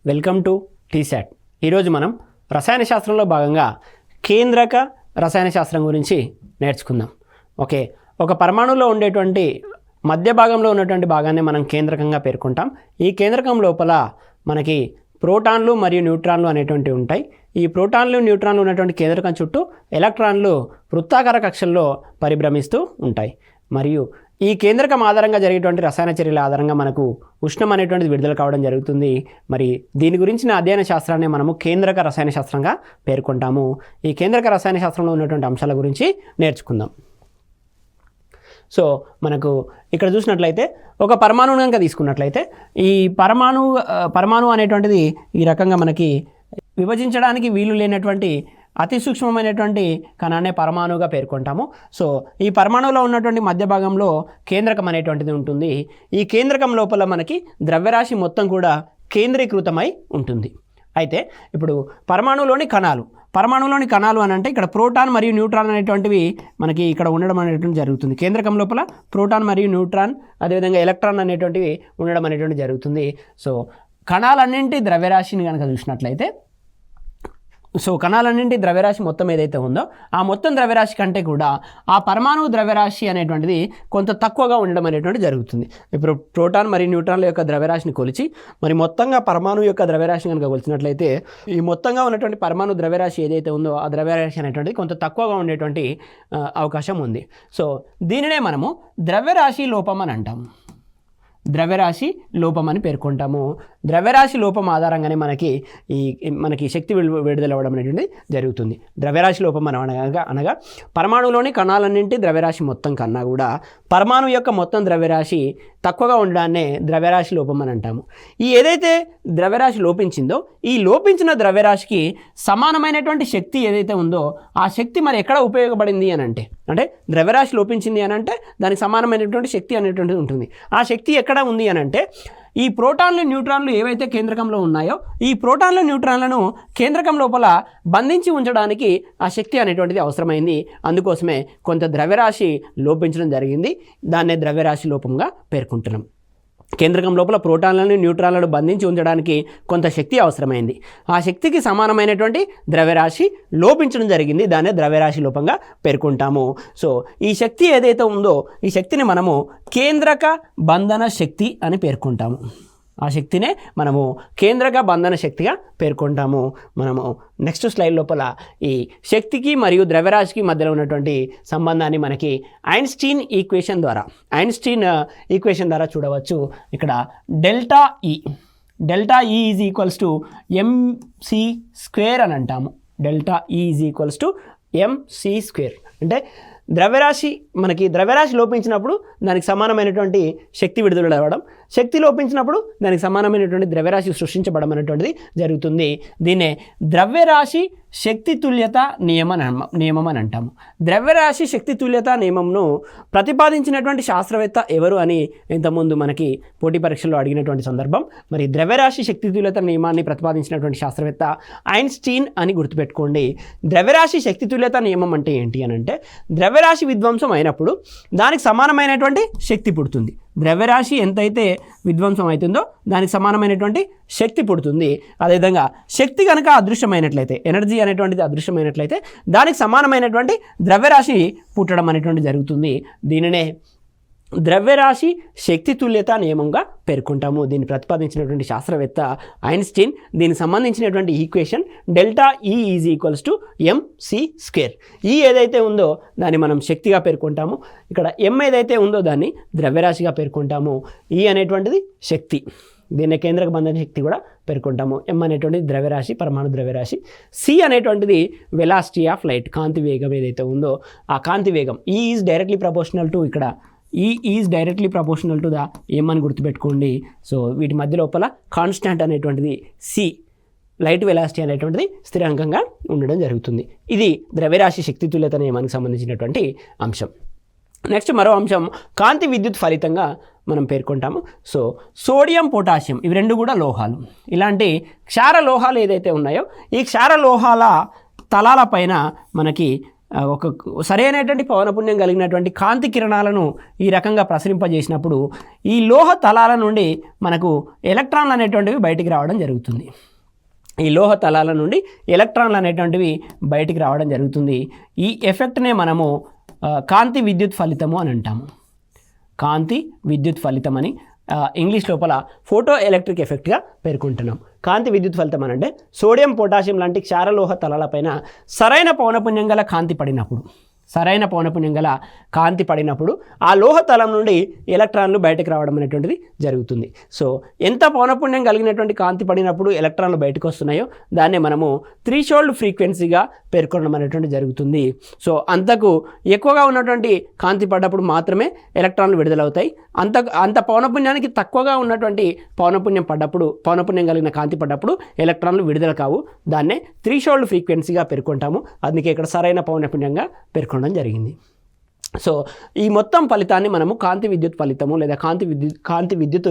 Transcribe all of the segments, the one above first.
Welcome to T-SAT. ఈరోజు మనం రసాయన శాస్త్రంలో భాగంగా కేంద్రక రసాయన శాస్త్రం గురించి నేర్చుకుందాం. ఓకే, ఒక పరమాణువులో ఉండేటువంటి మధ్య భాగంలో ఉన్నటువంటి భాగాన్ని మనం కేంద్రకంగా పేర్కొంటాం. ఈ కేంద్రకం లోపల మనకి ప్రోటాన్లు మరియు న్యూట్రాన్లు అనేటువంటివి ఉంటాయి. ఈ ప్రోటాన్లు న్యూట్రాన్లు ఉన్నటువంటి కేంద్రకం చుట్టూ ఎలక్ట్రాన్లు వృత్తాకార కక్షల్లో పరిభ్రమిస్తూ ఉంటాయి. మరియు ఈ కేంద్రకం ఆధారంగా జరిగేటువంటి రసాయన చర్యల ఆధారంగా మనకు ఉష్ణం అనేటువంటిది విడుదల కావడం జరుగుతుంది. మరి దీని గురించిన అధ్యయన శాస్త్రాన్ని మనము కేంద్రక రసాయన శాస్త్రంగా పేర్కొంటాము. ఈ కేంద్రక రసాయన శాస్త్రంలో ఉన్నటువంటి అంశాల గురించి నేర్చుకుందాం. సో మనకు ఇక్కడ చూసినట్లయితే ఒక పరమాణువు కనుక తీసుకున్నట్లయితే ఈ పరమాణువు అనేటువంటిది ఈ రకంగా మనకి విభజించడానికి వీలు లేనటువంటి అతి సూక్ష్మమైనటువంటి కణాన్నే పరమాణువుగా పేర్కొంటాము. సో ఈ పరమాణువులో ఉన్నటువంటి మధ్య భాగంలో కేంద్రకం అనేటువంటిది ఉంటుంది. ఈ కేంద్రకం లోపల మనకి ద్రవ్యరాశి మొత్తం కూడా కేంద్రీకృతమై ఉంటుంది. అయితే ఇప్పుడు పరమాణువులోని కణాలు అని అంటే ఇక్కడ ప్రోటాన్ మరియు న్యూట్రాన్ అనేటువంటివి మనకి ఇక్కడ ఉండడం అనేటువంటి జరుగుతుంది. కేంద్రకం లోపల ప్రోటాన్ మరియు న్యూట్రాన్ అదేవిధంగా ఎలక్ట్రాన్ అనేటువంటివి ఉండడం అనేటువంటి జరుగుతుంది. సో కణాలన్నింటి ద్రవ్యరాశిని కనుక చూసినట్లయితే కణాలన్నింటి ద్రవ్యరాశి మొత్తం ఏదైతే ఉందో ఆ మొత్తం ద్రవ్యరాశి కంటే కూడా ఆ పరమాణువు ద్రవ్యరాశి అనేటువంటిది కొంత తక్కువగా ఉండడం అనేటువంటి జరుగుతుంది. ఇప్పుడు ప్రోటాన్ మరియు న్యూట్రాన్ల యొక్క ద్రవ్యరాశిని కొలిచి మరి మొత్తంగా పరమాణువు యొక్క ద్రవ్యరాశిని కనుక కొలిచినట్లయితే ఈ మొత్తంగా ఉన్నటువంటి పరమాణు ద్రవ్యరాశి ఏదైతే ఉందో ఆ ద్రవ్యరాశి అనేటువంటిది కొంత తక్కువగా ఉండేటువంటి అవకాశం ఉంది. సో దీనినే మనము ద్రవ్యరాశి లోపం అని అంటాము. ద్రవ్యరాశి లోపం అని పేర్కొంటాము. ద్రవ్యరాశి లోపం ఆధారంగానే మనకి శక్తి విడుదలవ్వడం అనేటువంటి జరుగుతుంది. ద్రవ్యరాశి లోపం అనగా పరమాణువులోని కణాలన్నింటి ద్రవ్యరాశి మొత్తం కన్నా కూడా పరమాణువు యొక్క మొత్తం ద్రవ్యరాశి తక్కువగా ఉండడాన్నే ద్రవ్యరాశి లోపం అని అంటాము. ఈ ఏదైతే ద్రవ్యరాశి లోపించిందో ఈ లోపించిన ద్రవ్యరాశికి సమానమైనటువంటి శక్తి ఏదైతే ఉందో ఆ శక్తి మరి ఎక్కడ ఉపయోగపడింది అని అంటే ద్రవ్యరాశి లోపించింది అని అంటే దానికి సమానమైనటువంటి శక్తి అనేటువంటిది ఉంటుంది. ఆ శక్తి ఎక్కడ ఉంది అని అంటే ఈ ప్రోటాన్లు న్యూట్రాన్లు ఏవైతే కేంద్రకంలో ఉన్నాయో ఈ ప్రోటాన్లు న్యూట్రాన్లను కేంద్రకం లోపల బంధించి ఉంచడానికి ఆ శక్తి అనేటువంటిది అవసరమైంది. అందుకోసమే కొంత ద్రవ్యరాశి లోపించడం జరిగింది. దాన్నే ద్రవ్యరాశి లోపంగా పేర్కొంటున్నాం. కేంద్రకం లోపల ప్రోటాన్లను న్యూట్రాన్లను బంధించి ఉంచడానికి కొంత శక్తి అవసరమైంది. ఆ శక్తికి సమానమైనటువంటి ద్రవ్యరాశి లోపించడం జరిగింది. దాన్నే ద్రవ్యరాశి లోపంగా పేర్కొంటాము. సో ఈ శక్తి ఏదైతే ఉందో ఈ శక్తిని మనము కేంద్రక బంధన శక్తి అని పేర్కొంటాము. ఆ శక్తినే మనము కేంద్రక బంధన శక్తిగా పేర్కొంటాము. మనము నెక్స్ట్ స్లైడ్ లోపల ఈ శక్తికి మరియు ద్రవ్యరాశికి మధ్యలో ఉన్నటువంటి సంబంధాన్ని మనకి ఐన్స్టీన్ ఈక్వేషన్ ద్వారా చూడవచ్చు. ఇక్కడ డెల్టా ఈ is equals to MC square అని అంటాము. డెల్టా ఈ is equals to MC square అంటే ద్రవ్యరాశి లోపించినప్పుడు దానికి సమానమైనటువంటి శక్తి విడుదల అవ్వడం, శక్తి లోపించినప్పుడు దానికి సమానమైనటువంటి ద్రవ్యరాశి సృష్టించబడడం అనేటువంటిది జరుగుతుంది. దీన్నే ద్రవ్యరాశి శక్తి తుల్యత నియమం అని అంటాము. ద్రవ్యరాశి శక్తి తుల్యత నియమంను ప్రతిపాదించినటువంటి శాస్త్రవేత్త ఎవరు అని ఇంతకుముందు మనకి పోటీ పరీక్షల్లో అడిగినటువంటి సందర్భం. మరి ద్రవ్యరాశి శక్తి తుల్యత నియమాన్ని ప్రతిపాదించినటువంటి శాస్త్రవేత్త ఐన్స్టీన్ అని గుర్తుపెట్టుకోండి. ద్రవ్యరాశి శక్తి తుల్యత నియమం అంటే ఏంటి అని అంటే ద్రవ్యరాశి విధ్వంసం అయినప్పుడు దానికి సమానమైనటువంటి శక్తి పుడుతుంది. ద్రవ్యరాశి ఎంతైతే విధ్వంసం అవుతుందో దానికి సమానమైనటువంటి శక్తి పుడుతుంది. అదేవిధంగా శక్తి కనుక అదృశ్యమైనట్లయితే, ఎనర్జీ అనేటువంటిది అదృశ్యమైనట్లయితే దానికి సమానమైనటువంటి ద్రవ్యరాశి పుట్టడం అనేటువంటి జరుగుతుంది. దీనినే ద్రవ్యరాశి శక్తి తుల్యత నియమంగా పేర్కొంటాము. దీన్ని ప్రతిపాదించినటువంటి శాస్త్రవేత్త ఐన్స్టీన్. దీనికి సంబంధించినటువంటి ఈక్వేషన్ డెల్టా ఈ is equals to MC square. ఈ ఏదైతే ఉందో దాన్ని మనం శక్తిగా పేర్కొంటాము. ఇక్కడ ఎం ఏదైతే ఉందో దాన్ని ద్రవ్యరాశిగా పేర్కొంటాము. ఈ అనేటువంటిది శక్తి, దీన్ని కేంద్రక బంధన శక్తి కూడా పేర్కొంటాము. ఎం అనేటువంటిది ద్రవ్యరాశి, పరమాణు ద్రవ్యరాశి. సి అనేటువంటిది వెలాసిటీ ఆఫ్ లైట్, కాంతి వేగం ఏదైతే ఉందో ఆ కాంతి వేగం. ఈ is directly proportional to the ఎం అని గుర్తుపెట్టుకోండి. సో వీటి మధ్య లోపల కాన్స్టాంట్ అనేటువంటిది సి, లైట్ వెలాసిటీ అనేటువంటిది స్థిరాంకంగా ఉండడం జరుగుతుంది. ఇది ద్రవ్యరాశి శక్తి తుల్యత నియమానికి సంబంధించినటువంటి అంశం. నెక్స్ట్ మరో అంశం కాంతి విద్యుత్ ఫలితంగా మనం పేర్కొంటాము. సో సోడియం, పొటాషియం ఇవి రెండు కూడా లోహాలు. ఇలాంటి క్షార లోహాలు ఏదైతే ఉన్నాయో ఈ క్షార లోహాల తలాల పైన మనకి ఒక సరైనటువంటి పవనపుణ్యం కలిగినటువంటి కాంతి కిరణాలను ఈ రకంగా ప్రసరింపజేసినప్పుడు ఈ లోహ తలాల నుండి మనకు ఎలక్ట్రాన్లు అనేటువంటివి బయటికి రావడం జరుగుతుంది. ఈ లోహ తలాల నుండి ఎలక్ట్రాన్లు అనేటువంటివి బయటికి రావడం జరుగుతుంది. ఈ ఎఫెక్ట్నే మనము కాంతి విద్యుత్ ఫలితము అని అంటాము. కాంతి విద్యుత్ ఫలితం అని ఇంగ్లీష్ లోపల ఫోటో ఎలక్ట్రిక్ ఎఫెక్ట్గా పేర్కొంటున్నాం. కాంతి విద్యుత్ ఫలితం అని అంటే సోడియం పొటాషియం లాంటి క్షారలోహ తలాలపైన సరైన పౌనపుణ్యం గల కాంతి పడినప్పుడు ఆ లోహ తలం నుండి ఎలక్ట్రాన్లు బయటకు రావడం అనేటువంటిది జరుగుతుంది. సో ఎంత పౌనపుణ్యం కలిగినటువంటి కాంతి పడినప్పుడు ఎలక్ట్రాన్లు బయటకు వస్తున్నాయో దాన్నే మనము థ్రెషోల్డ్ ఫ్రీక్వెన్సీగా పేర్కొనడం అనేటువంటి జరుగుతుంది. సో అంతకు ఎక్కువగా ఉన్నటువంటి కాంతి పడ్డప్పుడు మాత్రమే ఎలక్ట్రాన్లు విడుదలవుతాయి. అంత పౌనపుణ్యానికి తక్కువగా ఉన్నటువంటి పౌనపుణ్యం కలిగిన కాంతి పడ్డప్పుడు ఎలక్ట్రాన్లు విడుదల కావు. దాన్నే థ్రెషోల్డ్ ఫ్రీక్వెన్సీగా పేర్కొంటాము. అందుకే ఇక్కడ సరైన పౌనపుణ్యంగా పేర్కొనడం జరిగింది. సో ఈ మొత్తం ఫలితాన్ని మనము కాంతి విద్యుత్ ఫలితము లేదా కాంతి విద్యుత్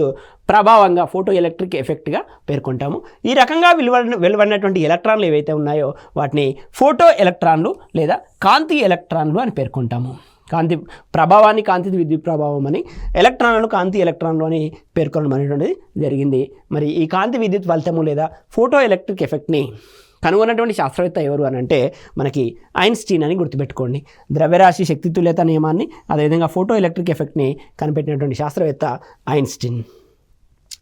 ప్రభావంగా ఫోటో ఎలక్ట్రిక్ ఎఫెక్ట్గా పేర్కొంటాము. ఈ రకంగా వెలువడినటువంటి ఎలక్ట్రాన్లు ఏవైతే ఉన్నాయో వాటిని ఫోటో ఎలక్ట్రాన్లు లేదా కాంతి ఎలక్ట్రాన్లు అని పేర్కొంటాము. కాంతి ప్రభావాన్ని కాంతి విద్యుత్ ప్రభావం అని, ఎలక్ట్రాన్లను కాంతి ఎలక్ట్రాన్లు అని పేర్కొనడం అనేటువంటిది జరిగింది. మరి ఈ కాంతి విద్యుత్ ఫలితము లేదా ఫోటో ఎలక్ట్రిక్ ఎఫెక్ట్ని కనుగొన్నటువంటి శాస్త్రవేత్త ఎవరు అని అంటే మనకి ఐన్స్టీన్ అని గుర్తుపెట్టుకోండి. ద్రవ్యరాశి శక్తి తుల్యత నియమాన్ని అదేవిధంగా ఫోటో ఎలక్ట్రిక్ ఎఫెక్ట్ని కనిపెట్టినటువంటి శాస్త్రవేత్త ఐన్స్టీన్.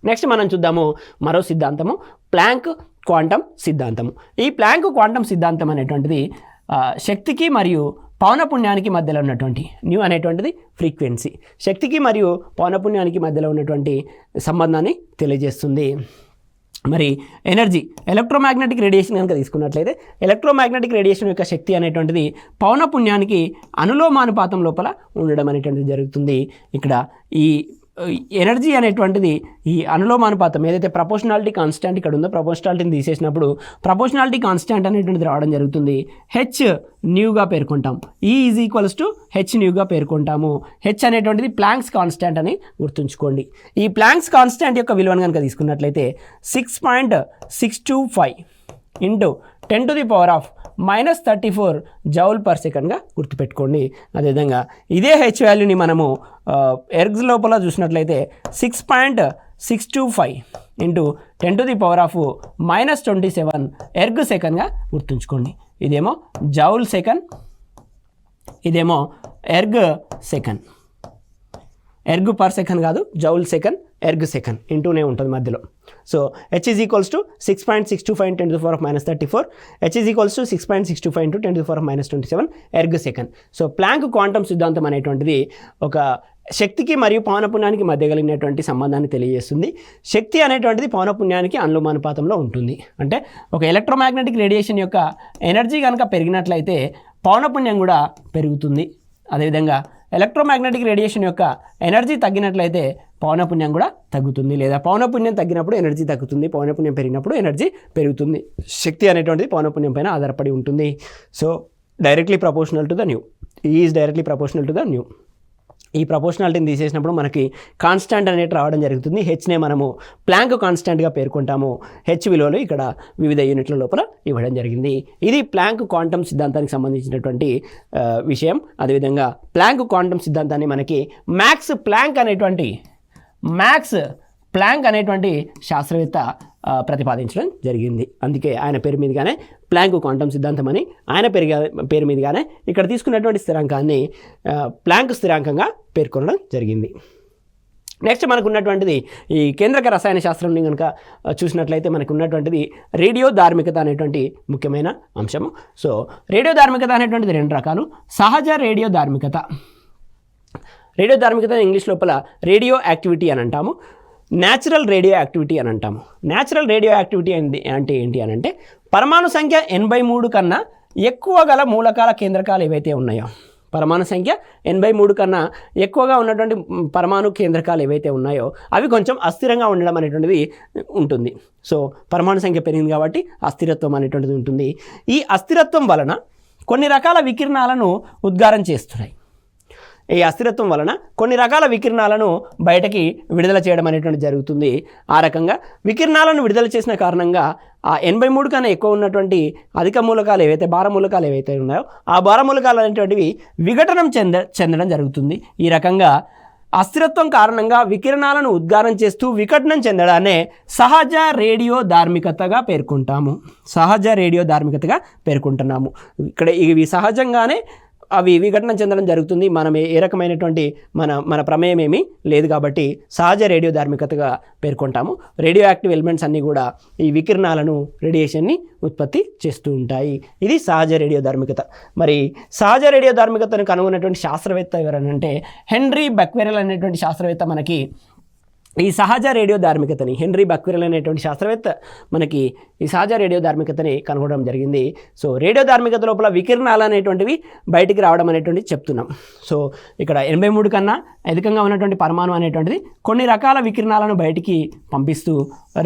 నెక్స్ట్ మనం చూద్దాము మరో సిద్ధాంతము, ప్లాంక్ క్వాంటం సిద్ధాంతము. ఈ ప్లాంక్ క్వాంటం సిద్ధాంతం అనేటువంటిది శక్తికి మరియు పౌనపుణ్యానికి మధ్యలో ఉన్నటువంటి న్యూ అనేటువంటిది ఫ్రీక్వెన్సీ, శక్తికి మరియు పౌనపుణ్యానికి మధ్యలో ఉన్నటువంటి సంబంధాన్ని తెలియజేస్తుంది. మరి ఎనర్జీ ఎలక్ట్రోమాగ్నెటిక్ రేడియేషన్ కనుక తీసుకున్నట్లయితే ఎలక్ట్రోమాగ్నెటిక్ రేడియేషన్ యొక్క శక్తి అనేటువంటిది పౌనపుణ్యానికి అనులోమానుపాతం లోపల ఉండడం అనేటువంటిది జరుగుతుంది. ఇక్కడ ఈ ఎనర్జీ అనేటువంటిది ఈ అనులోమానుపాతం ఏదైతే ప్రపోర్షనాలిటీ కాన్స్టాంట్ ఇక్కడ ఉందో ప్రపోర్షనాలిటీని తీసేసినప్పుడు ప్రపోర్షనాలిటీ కాన్స్టాంట్ అనేటువంటిది రావడం జరుగుతుంది. హెచ్ న్యూగా పేర్కొంటాం. ఈ ఈజ్ ఈక్వల్స్ టు హెచ్ న్యూగా పేర్కొంటాము. హెచ్ అనేటువంటిది ప్లాంక్స్ కాన్స్టాంట్ అని గుర్తుంచుకోండి. ఈ ప్లాంక్స్ కాన్స్టాంట్ యొక్క విలువను కనుక తీసుకున్నట్లయితే 6.625 ఇంటూ 10⁻⁻34 జౌల్ పర్ సెకండ్గా గుర్తుపెట్టుకోండి. అదేవిధంగా ఇదే హెచ్ వాల్యూని మనము ఎర్గ్స్ లోపల చూసినట్లయితే 6.625 ఇంటూ 10⁻⁻27 ఎర్గ్ సెకండ్గా గుర్తుంచుకోండి. ఇదేమో జౌల్ సెకండ్, ఇదేమో erg second. Erg per second కాదు, జౌల్ సెకండ్, ఎర్గ్ సెకండ్ ఇంటూనే ఉంటుంది మధ్యలో. So H is equals to 6.625 10⁻⁻34, H is equals to 6.625 10⁻⁻27 erg second. So Planck quantum సిద్ధాంతం అనేటువంటిది ఒక శక్తికి మరియు పౌనపుణ్యానికి మధ్య కలిగినటువంటి సంబంధాన్ని తెలియజేస్తుంది. శక్తి అనేటువంటిది పౌనపుణ్యానికి అనులోమానుపాతంలో ఉంటుంది. అంటే ఒక ఎలక్ట్రోమాగ్నెటిక్ రేడియేషన్ యొక్క ఎనర్జీ కనుక పెరిగినట్లయితే పౌనపుణ్యం కూడా పెరుగుతుంది. అదేవిధంగా ఎలక్ట్రోమాగ్నెటిక్ రేడియేషన్ యొక్క ఎనర్జీ తగ్గినట్లయితే పౌనపుణ్యం కూడా తగ్గుతుంది, లేదా పౌనపుణ్యం తగ్గినప్పుడు ఎనర్జీ తగ్గుతుంది, పౌనపుణ్యం పెరిగినప్పుడు ఎనర్జీ పెరుగుతుంది. శక్తి అనేటువంటిది పౌనపుణ్యం పైన ఆధారపడి ఉంటుంది. So directly proportional to the new, is directly proportional to the new. ఈ ప్రపోర్షనాలిటీని తీసేసినప్పుడు మనకి కాన్స్టాంట్ అనేది రావడం జరుగుతుంది. హెచ్నే మనము ప్లాంక్ కాన్స్టాంట్గా పేర్కొంటాము. హెచ్ విలువలు ఇక్కడ వివిధ యూనిట్ల లోపల ఇవ్వడం జరిగింది. ఇది ప్లాంక్ క్వాంటం సిద్ధాంతానికి సంబంధించినటువంటి విషయం. అదేవిధంగా ప్లాంక్ క్వాంటం సిద్ధాంతాన్ని మనకి మ్యాక్స్ ప్లాంక్ అనేటువంటి శాస్త్రవేత్త ప్రతిపాదించడం జరిగింది. అందుకే ఆయన పేరు మీదుగానే ప్లాంక్ క్వాంటం సిద్ధాంతం అని ఆయన పేరు మీదుగానే ఇక్కడ తీసుకున్నటువంటి స్థిరాంకాన్ని ప్లాంక్ స్థిరాంకంగా పేర్కొనడం జరిగింది. నెక్స్ట్ మనకు ఉన్నటువంటిది ఈ కేంద్రక రసాయన శాస్త్రంని కనుక చూసినట్లయితే మనకు ఉన్నటువంటిది రేడియో ధార్మికత అనేటువంటి ముఖ్యమైన అంశము. సో రేడియో ధార్మికత అనేటువంటిది రెండు రకాలు. సహజ రేడియో ధార్మికత, ఇంగ్లీష్ లోపల రేడియో యాక్టివిటీ అని అంటాము. న్యాచురల్ రేడియో యాక్టివిటీ అని అంటాము. న్యాచురల్ రేడియో యాక్టివిటీ అంటే ఏంటి అని అంటే పరమాణు సంఖ్య 83 కన్నా ఎక్కువ గల మూలకాల కేంద్రకాలు ఏవైతే ఉన్నాయో, పరమాణు సంఖ్య 83 కన్నా ఎక్కువగా ఉన్నటువంటి పరమాణు కేంద్రకాలు ఏవైతే ఉన్నాయో అవి కొంచెం అస్థిరంగా ఉండడం అనేటువంటిది ఉంటుంది. సో పరమాణు సంఖ్య పెరిగింది కాబట్టి అస్థిరత్వం అనేటువంటిది ఉంటుంది. ఈ అస్థిరత్వం వలన కొన్ని రకాల వికిరణాలను ఉద్గారం చేస్తున్నాయి. ఈ అస్థిరత్వం వలన కొన్ని రకాల వికిరణాలను బయటకి విడుదల చేయడం అనేటువంటి జరుగుతుంది. ఆ రకంగా వికిరణాలను విడుదల చేసిన కారణంగా ఆ 83 కన్నా ఎక్కువ ఉన్నటువంటి అధిక మూలకాలు ఏవైతే భార మూలకాలు ఏవైతే ఉన్నాయో ఆ భార మూలకాలు అనేటువంటివి విఘటనం చెందడం జరుగుతుంది. ఈ రకంగా అస్థిరత్వం కారణంగా వికిరణాలను ఉద్గారం చేస్తూ విఘటనం చెందడాన్నే సహజ రేడియో ధార్మికతగా పేర్కొంటాము. సహజ రేడియో ధార్మికతగా పేర్కొంటున్నాము. ఇక్కడ ఇవి సహజంగానే అవి విఘటన చెందడం జరుగుతుంది. మనం ఏ రకమైనటువంటి మన ప్రమేయం ఏమీ లేదు కాబట్టి సహజ రేడియో ధార్మికతగా పేర్కొంటాము. రేడియో యాక్టివ్ ఎలిమెంట్స్ అన్నీ కూడా ఈ వికిరణాలను రేడియేషన్ని ఉత్పత్తి చేస్తూ ఉంటాయి. ఇది సహజ రేడియో ధార్మికత. మరి సహజ రేడియో ధార్మికతను కనుగొన్నటువంటి శాస్త్రవేత్త ఎవరనంటే హెన్రీ బెక్వెరెల్ అనేటువంటి శాస్త్రవేత్త మనకి ఈ సహజ రేడియో ధార్మికతని హెన్రీ బెక్వెరెల్ అనేటువంటి శాస్త్రవేత్త మనకి ఈ సహజ రేడియో ధార్మికతని కనుగొనడం జరిగింది. సో రేడియో ధార్మికత లోపల వికిరణాలు అనేటువంటివి బయటికి రావడం అనేటువంటిది చెప్తున్నాం. సో ఇక్కడ 83 కన్నా అధికంగా ఉన్నటువంటి పరమాణు అనేటువంటిది కొన్ని రకాల వికిరణాలను బయటికి పంపిస్తూ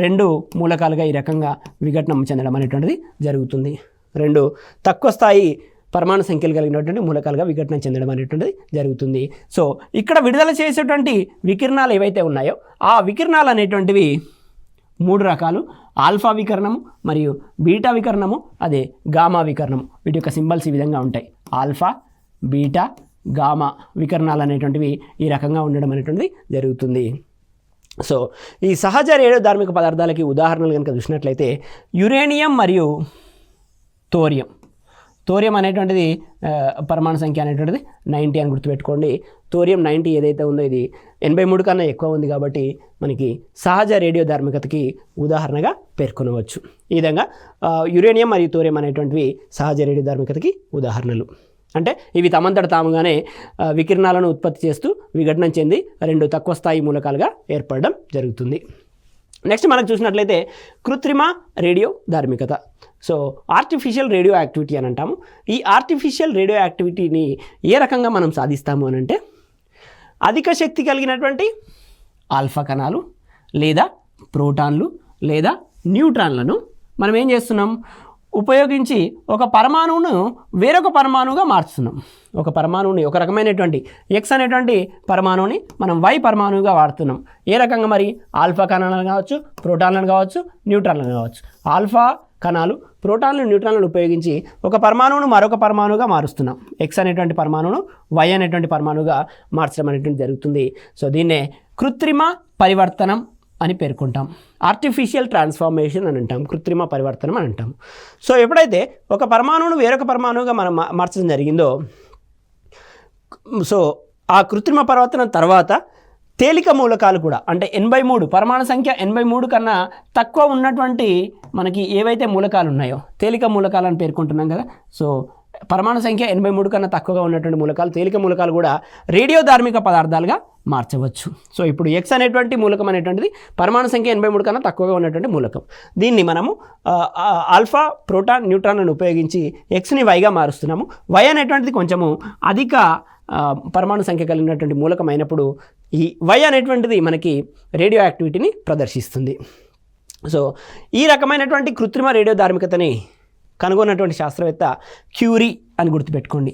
2 మూలకాలుగా ఈ రకంగా విఘటనం చెందడం అనేటువంటిది జరుగుతుంది. 2 తక్కువ స్థాయి పరమాణు సంఖ్యలు కలిగినటువంటి మూలకాలుగా విఘటన చెందడం అనేటువంటిది జరుగుతుంది. సో ఇక్కడ విడుదల చేసేటువంటి వికిరణాలు ఏవైతే ఉన్నాయో ఆ వికిరణాలు అనేటువంటివి 3 రకాలు. ఆల్ఫా వికరణము మరియు బీటా వికరణము, అదే గామా వికరణము. వీటి యొక్క సింబల్స్ ఈ విధంగా ఉంటాయి. ఆల్ఫా, బీటా, గామా వికరణాలు అనేటువంటివి ఈ రకంగా ఉండడం అనేటువంటిది జరుగుతుంది. సో ఈ సహజ రేడియో ధార్మిక పదార్థాలకి ఉదాహరణలు కనుక చూసినట్లయితే యురేనియం మరియు థోరియం. థోరియం అనేటువంటిది పరమాణు సంఖ్య అనేటువంటిది 90 అని గుర్తుపెట్టుకోండి. థోరియం 90 ఏదైతే ఉందో ఇది 83 కన్నా ఎక్కువ ఉంది కాబట్టి మనకి సహజ రేడియో ధార్మికతకి ఉదాహరణగా పేర్కొనవచ్చు. ఈ విధంగా యురేనియం మరియు థోరియం అనేటువంటివి సహజ రేడియో ధార్మికతకి ఉదాహరణలు. అంటే ఇవి తమంతట తాముగానే వికిరణాలను ఉత్పత్తి చేస్తూ విఘటనం చెంది 2 తక్కువ స్థాయి మూలకాలుగా ఏర్పడడం జరుగుతుంది. నెక్స్ట్ మనం చూసినట్లయితే కృత్రిమ రేడియో ధార్మికత. సో ఆర్టిఫిషియల్ రేడియో యాక్టివిటీ అని అంటాము. ఈ ఆర్టిఫిషియల్ రేడియో యాక్టివిటీని ఏ రకంగా మనం సాధిస్తాము అని అంటే అధిక శక్తి కలిగినటువంటి ఆల్ఫా కణాలు లేదా ప్రోటాన్లు లేదా న్యూట్రాన్లను మనం ఏం చేస్తున్నాం, ఉపయోగించి ఒక పరమాణువును వేరొక పరమాణువుగా మార్చుతున్నాం. ఒక పరమాణువుని, ఒక రకమైనటువంటి ఎక్స్ అనేటువంటి పరమాణువుని మనం వై పరమాణువుగా వాడుతున్నాం. ఏ రకంగా మరి ఆల్ఫా కణాలను కావచ్చు, ప్రోటాన్లను కావచ్చు, న్యూట్రాన్లను కావచ్చు. ఆల్ఫా కణాలు, ప్రోటాన్లు, న్యూట్రాన్లను ఉపయోగించి ఒక పరమాణువును మరొక పరమాణువుగా మారుస్తున్నాం. ఎక్స్ అనేటువంటి పరమాణువును వై అనేటువంటి పరమాణువుగా మార్చడం అనేటువంటి జరుగుతుంది. సో దీన్నే కృత్రిమ పరివర్తనం అని పేర్కొంటాం. ఆర్టిఫిషియల్ ట్రాన్స్ఫార్మేషన్ అని అంటాం, కృత్రిమ పరివర్తనం అని అంటాం. సో ఎప్పుడైతే ఒక పరమాణువును వేరొక పరమాణువుగా మనం మార్చడం జరిగిందో, సో ఆ కృత్రిమ పరివర్తనం తర్వాత తేలిక మూలకాలు కూడా అంటే 83 పరమాణు సంఖ్య 83 కన్నా తక్కువ ఉన్నటువంటి మనకి ఏవైతే మూలకాలు ఉన్నాయో తేలిక మూలకాలు అని పేర్కొంటున్నాం కదా. సో పరమాణు సంఖ్య 83 కన్నా తక్కువగా ఉన్నటువంటి మూలకాలు, తేలిక మూలకాలు కూడా రేడియో ధార్మిక పదార్థాలుగా మార్చవచ్చు. సో ఇప్పుడు ఎక్స్ అనేటువంటి మూలకం అనేటువంటిది పరమాణు సంఖ్య 83 కన్నా తక్కువగా ఉన్నటువంటి మూలకం. దీన్ని మనము ఆల్ఫా, ప్రోటాన్, న్యూట్రాన్లను ఉపయోగించి ఎక్స్ని వైగా మారుస్తున్నాము. వై అనేటువంటిది కొంచెము అధిక పరమాణు సంఖ్య కలిగినటువంటి మూలకం అయినప్పుడు ఈ వై అనేటువంటిది మనకి రేడియో యాక్టివిటీని ప్రదర్శిస్తుంది. సో ఈ రకమైనటువంటి కృత్రిమ రేడియో ధార్మికతని కనుగొన్నటువంటి శాస్త్రవేత్త క్యూరీ అని గుర్తుపెట్టుకోండి.